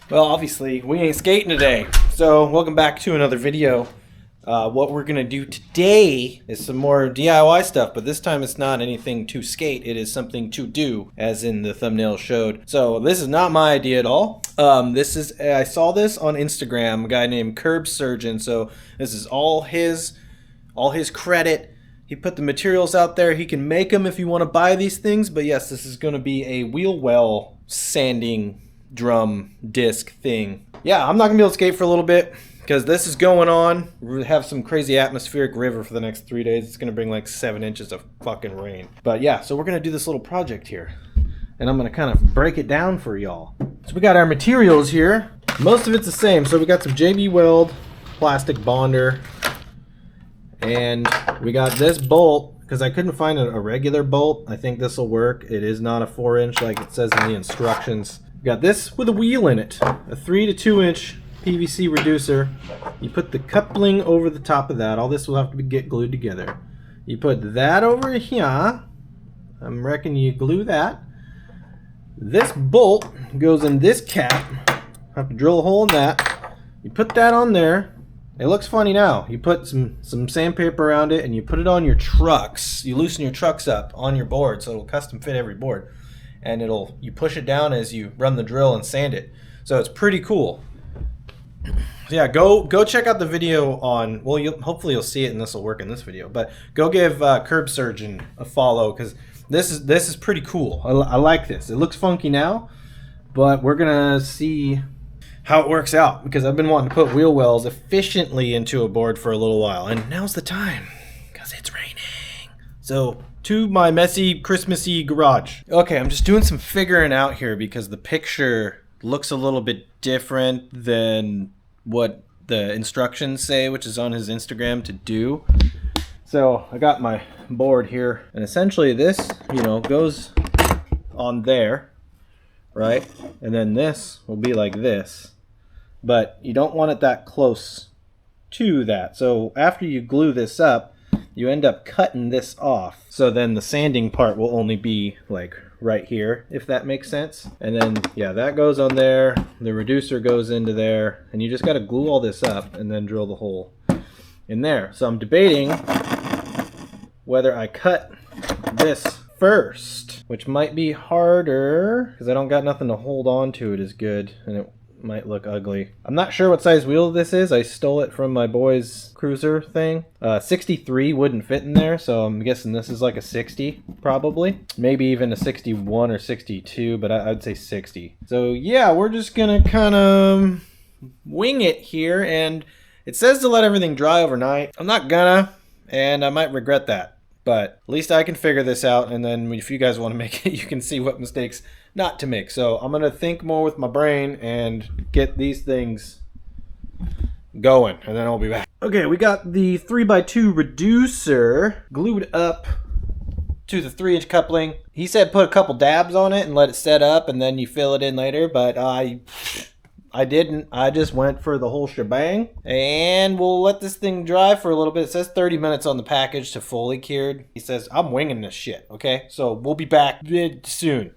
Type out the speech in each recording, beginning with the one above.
Well, obviously, we ain't skating today. So, welcome back to another video. What we're going to do today is some more DIY stuff, but this time it's not anything to skate. It is something to do, as in the thumbnail showed. So, this is not my idea at all. I saw this on Instagram, a guy named Curb Surgeon. So, this is all his credit. He put the materials out there. He can make them if you want to buy these things. But yes, this is going to be a wheel well sanding drum disc thing. Yeah, I'm not gonna be able to skate for a little bit because this is going on. We have some crazy atmospheric river for the next 3 days. It's gonna bring like 7 inches of fucking rain. But yeah, so we're gonna do this little project here, and I'm gonna kind of break it down for y'all. So we got our materials here. Most of it's the same. So we got some JB Weld plastic bonder, and we got this bolt because I couldn't find a regular bolt. I think this will work. It is not a 4-inch like it says in the instructions. Got this with a wheel in it, a 3 to 2 inch PVC reducer. You put the coupling over the top of that. All this will have to get glued together. You put that over here. I'm reckon you glue that. This bolt goes in this cap. Have to drill a hole in that. You put that on there. It looks funny now. You put some sandpaper around it and you put it on your trucks. You loosen your trucks up on your board so it'll custom fit every board. And you push it down as you run the drill and sand it. So it's pretty cool. So yeah, go check out the video on, well, hopefully you'll see it and this will work in this video, but go give Curb Surgeon a follow because this is pretty cool. I like this. It looks funky now, but we're gonna see how it works out because I've been wanting to put wheel wells efficiently into a board for a little while, and now's the time because it's raining. So to my messy Christmassy garage. Okay, I'm just doing some figuring out here because the picture looks a little bit different than what the instructions say, which is on his Instagram to do. So I got my board here, and essentially this, goes on there, right? And then this will be like this, but you don't want it that close to that. So after you glue this up, you end up cutting this off. So then the sanding part will only be like right here, if that makes sense. And then, yeah, that goes on there. The reducer goes into there. And you just got to glue all this up and then drill the hole in there. So I'm debating whether I cut this first, which might be harder because I don't got nothing to hold on to it as good. And it might look ugly. I'm not sure what size wheel this is. I stole it from my boy's cruiser thing. 63 wouldn't fit in there, so I'm guessing this is like a 60 probably. Maybe even a 61 or 62, but I'd say 60. So yeah, we're just gonna kind of wing it here, and it says to let everything dry overnight. I'm not gonna, and I might regret that, but at least I can figure this out, and then if you guys want to make it, you can see what mistakes not to make. So I'm gonna think more with my brain and get these things going, and then I'll be back. Okay, we got the 3x2 reducer glued up to the 3-inch coupling. He said put a couple dabs on it and let it set up, and then you fill it in later, but I didn't. I just went for the whole shebang, and we'll let this thing dry for a little bit. It says 30 minutes on the package to fully cured. He says I'm winging this shit, okay? So we'll be back soon.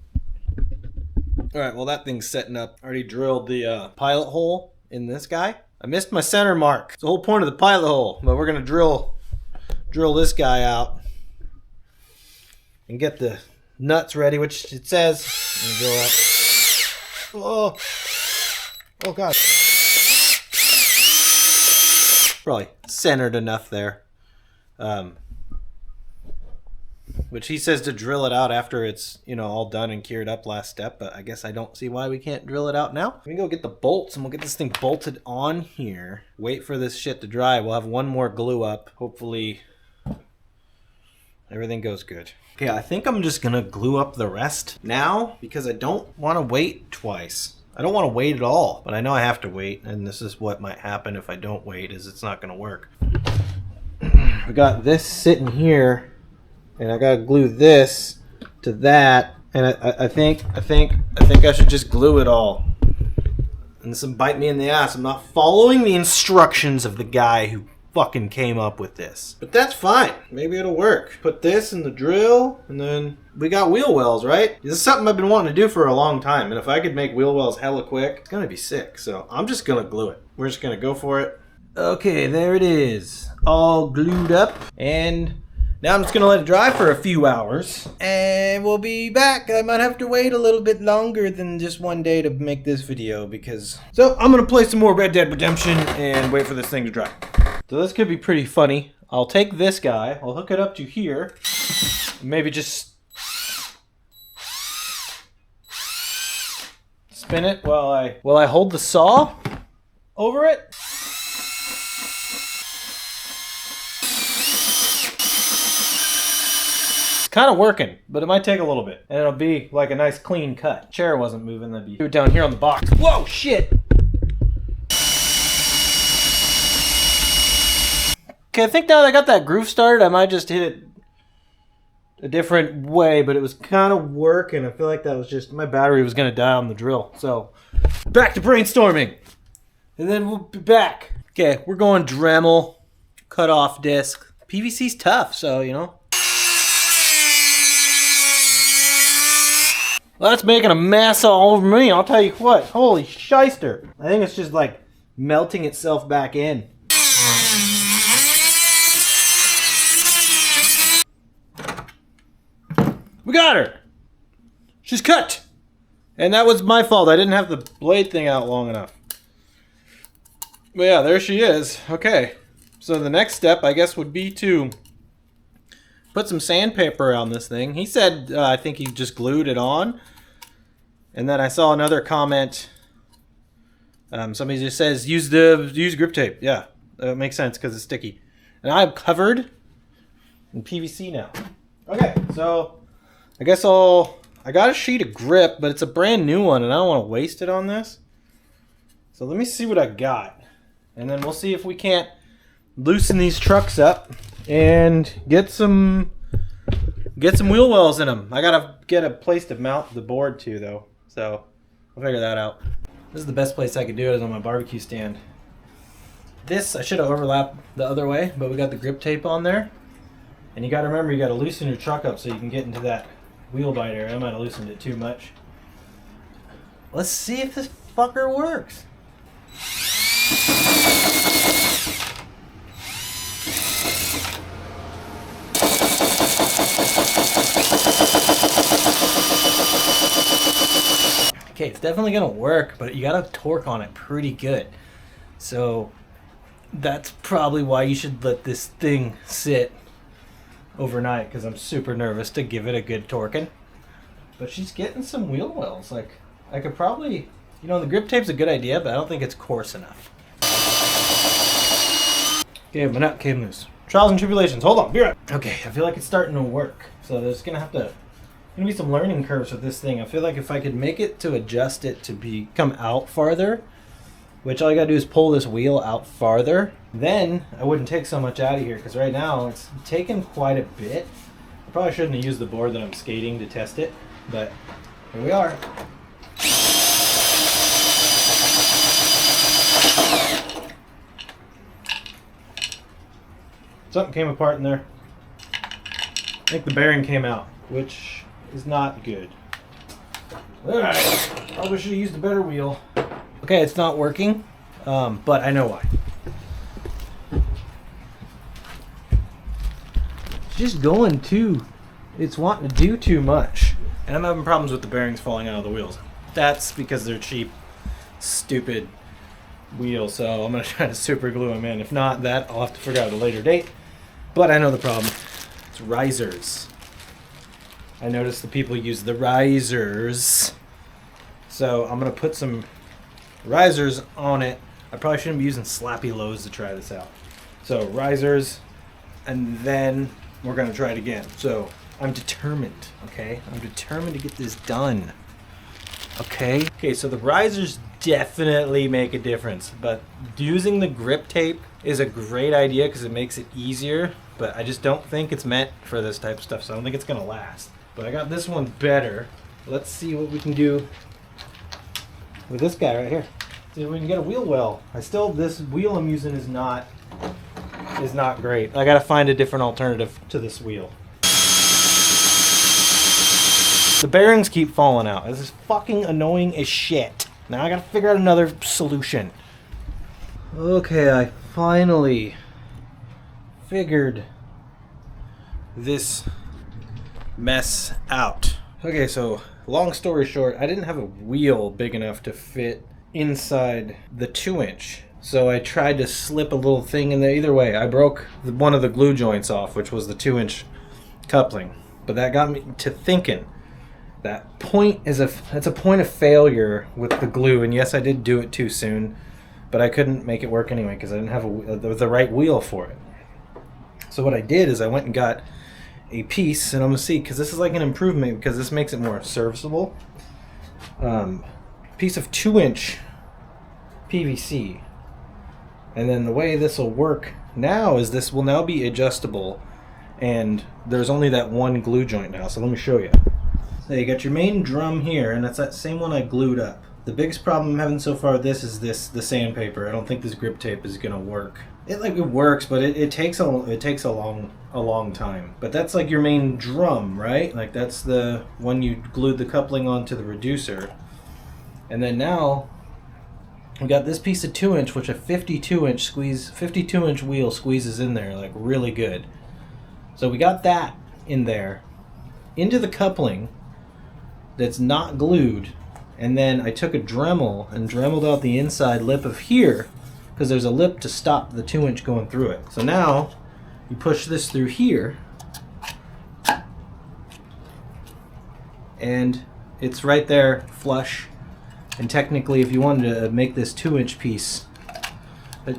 All right, well, that thing's setting up. I already drilled the pilot hole in this guy. I missed my center mark. It's the whole point of the pilot hole, but we're gonna drill this guy out and get the nuts ready, which it says. I'm gonna drill out. Oh God. Probably centered enough there. Which he says to drill it out after it's, all done and cured up last step, but I guess I don't see why we can't drill it out now. We can go get the bolts and we'll get this thing bolted on here. Wait for this shit to dry. We'll have one more glue up. Hopefully everything goes good. Okay, I think I'm just gonna glue up the rest now because I don't want to wait twice. I don't want to wait at all, but I know I have to wait, and this is what might happen if I don't wait, is it's not gonna work. We got this sitting here, and I gotta glue this to that, and I think I should just glue it all. And this will bite me in the ass. I'm not following the instructions of the guy who fucking came up with this. But that's fine. Maybe it'll work. Put this in the drill, and then we got wheel wells, right? This is something I've been wanting to do for a long time, and if I could make wheel wells hella quick, it's gonna be sick. So I'm just gonna glue it. We're just gonna go for it. Okay, there it is. All glued up, and now I'm just gonna let it dry for a few hours, and we'll be back. I might have to wait a little bit longer than just one day to make this video because... So I'm gonna play some more Red Dead Redemption and wait for this thing to dry. So this could be pretty funny. I'll take this guy, I'll hook it up to here, maybe just spin it while I hold the saw over it. Kind of working, but it might take a little bit, and it'll be like a nice clean cut. Chair wasn't moving, that'd be do it down here on the box. Whoa, shit! Okay, I think now that I got that groove started, I might just hit it a different way, but it was kind of working. I feel like that was just, my battery was gonna die on the drill. So, back to brainstorming, and then we'll be back. Okay, we're going Dremel, cut off disc. PVC's tough, so you know. Well, that's making a mess all over me, I'll tell you what. Holy shyster. I think it's just like melting itself back in. We got her! She's cut! And that was my fault, I didn't have the blade thing out long enough. But yeah, there she is. Okay, so the next step I guess would be to put some sandpaper on this thing. He said, I think he just glued it on. And then I saw another comment. Somebody just says, use grip tape. Yeah, it makes sense because it's sticky. And I'm covered in PVC now. Okay, so I guess I got a sheet of grip, but it's a brand new one and I don't want to waste it on this. So let me see what I got. And then we'll see if we can't loosen these trucks up and get some wheel wells in them. I gotta get a place to mount the board to though, so I'll figure that out. This is the best place I could do it, is on my barbecue stand. This I should have overlapped the other way, but we got the grip tape on there, and you gotta remember you gotta loosen your truck up so you can get into that wheel biter. I might have loosened it too much. Let's see if this fucker works. Okay, it's definitely gonna work, but you gotta torque on it pretty good. So that's probably why you should let this thing sit overnight, because I'm super nervous to give it a good torquing. But she's getting some wheel wells. Like, I could probably, you know, the grip tape's a good idea, but I don't think it's coarse enough. Okay, my nut came loose. Trials and tribulations. Hold on, be right. Okay, I feel like it's starting to work. So there's gonna be some learning curves with this thing. I feel like if I could make it to adjust it to come out farther, which all I gotta do is pull this wheel out farther, then I wouldn't take so much out of here, because right now it's taking quite a bit. I probably shouldn't have used the board that I'm skating to test it, but here we are. Something came apart in there. I think the bearing came out, which is not good. Alright, probably should have used a better wheel. Okay, it's not working, but I know why. It's just going it's wanting to do too much. And I'm having problems with the bearings falling out of the wheels. That's because they're cheap, stupid wheels, so I'm going to try to super glue them in. If not that, I'll have to figure out at a later date. But I know the problem. It's risers. I noticed the people use the risers. So I'm going to put some risers on it. I probably shouldn't be using slappy lows to try this out. So risers, and then we're going to try it again. So I'm determined, okay? I'm determined to get this done. Okay? Okay, so the risers definitely make a difference, but using the grip tape is a great idea because it makes it easier, but I just don't think it's meant for this type of stuff, so I don't think it's gonna last. But I got this one better. Let's see what we can do with this guy right here. See if we can get a wheel well. This wheel I'm using is not is not great. I gotta find a different alternative to this wheel. The bearings keep falling out. This is fucking annoying as shit. Now I gotta figure out another solution. Okay, I finally figured this mess out. Okay, so long story short, I didn't have a wheel big enough to fit inside the 2-inch. So I tried to slip a little thing in there. Either way, I broke one of the glue joints off, which was the 2-inch coupling. But that got me to thinking. That's a point of failure with the glue. And yes, I did do it too soon, but I couldn't make it work anyway because I didn't have the right wheel for it. So what I did is I went and got a piece, and I'm gonna see, because this is like an improvement because this makes it more serviceable. Piece of 2-inch PVC, and then the way this will work now is this will now be adjustable, and there's only that one glue joint now. So let me show you. So you got your main drum here, and that's that same one I glued up. The biggest problem I'm having so far with this is the sandpaper. I don't think this grip tape is gonna work. It works, but it takes a long time. But that's like your main drum, right? Like that's the one you glued the coupling onto the reducer. And then now we got this piece of 2-inch, which a 52-inch wheel squeezes in there like really good. So we got that in there into the coupling that's not glued. And then I took a Dremel and Dremeled out the inside lip of here, because there's a lip to stop the 2-inch going through it. So now you push this through here, and it's right there flush. And technically, if you wanted to make this 2-inch piece,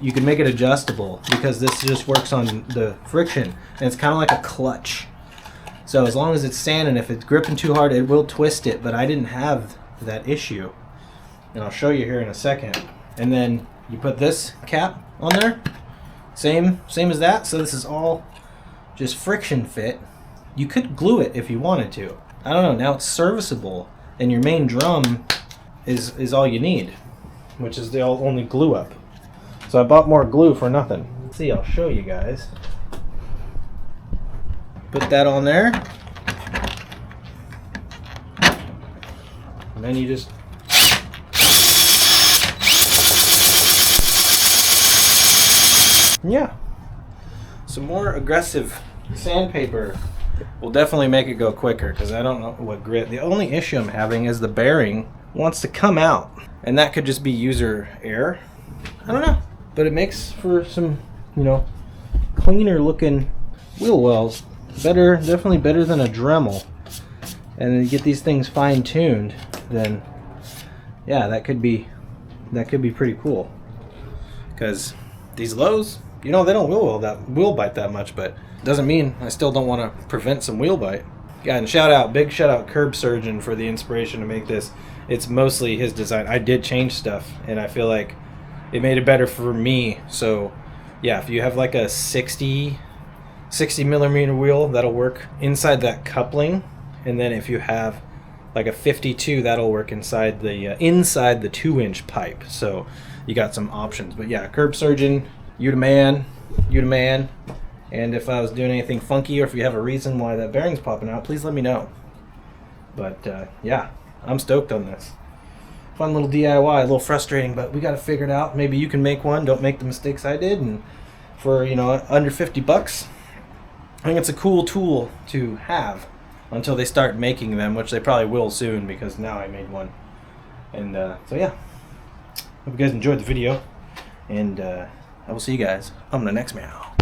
you can make it adjustable, because this just works on the friction, and it's kind of like a clutch. So as long as it's sanding, if it's gripping too hard, it will twist it, but I didn't have that issue. And I'll show you here in a second. And then you put this cap on there, same as that. So this is all just friction fit. You could glue it if you wanted to. I don't know, now it's serviceable, and your main drum is all you need, which is the only glue up. So I bought more glue for nothing. Let's see, I'll show you guys. Put that on there, and then you just some more aggressive sandpaper will definitely make it go quicker, because I don't know what grit. The only issue I'm having is the bearing wants to come out, and that could just be user error. I don't know, but it makes for some, cleaner looking wheel wells. Definitely better than a Dremel. And then you get these things fine tuned, then yeah, that could be pretty cool. Because these lows, they don't wheel bite that much, but doesn't mean I still don't want to prevent some wheel bite. Yeah, and big shout out Curb Surgeon for the inspiration to make this. It's mostly his design. I did change stuff, and I feel like it made it better for me. So yeah, if you have like a 60 millimeter wheel, that'll work inside that coupling. And then if you have like a 52, that'll work inside the 2-inch pipe. So you got some options. But yeah, Curb Surgeon, you the man. And if I was doing anything funky, or if you have a reason why that bearing's popping out, please let me know. But yeah, I'm stoked on this. Fun little DIY, a little frustrating, but we got to figure it out. Maybe you can make one. Don't make the mistakes I did. And for under $50, I think it's a cool tool to have until they start making them, which they probably will soon, because now I made one. And so yeah, hope you guys enjoyed the video, and I will see you guys on the next meow.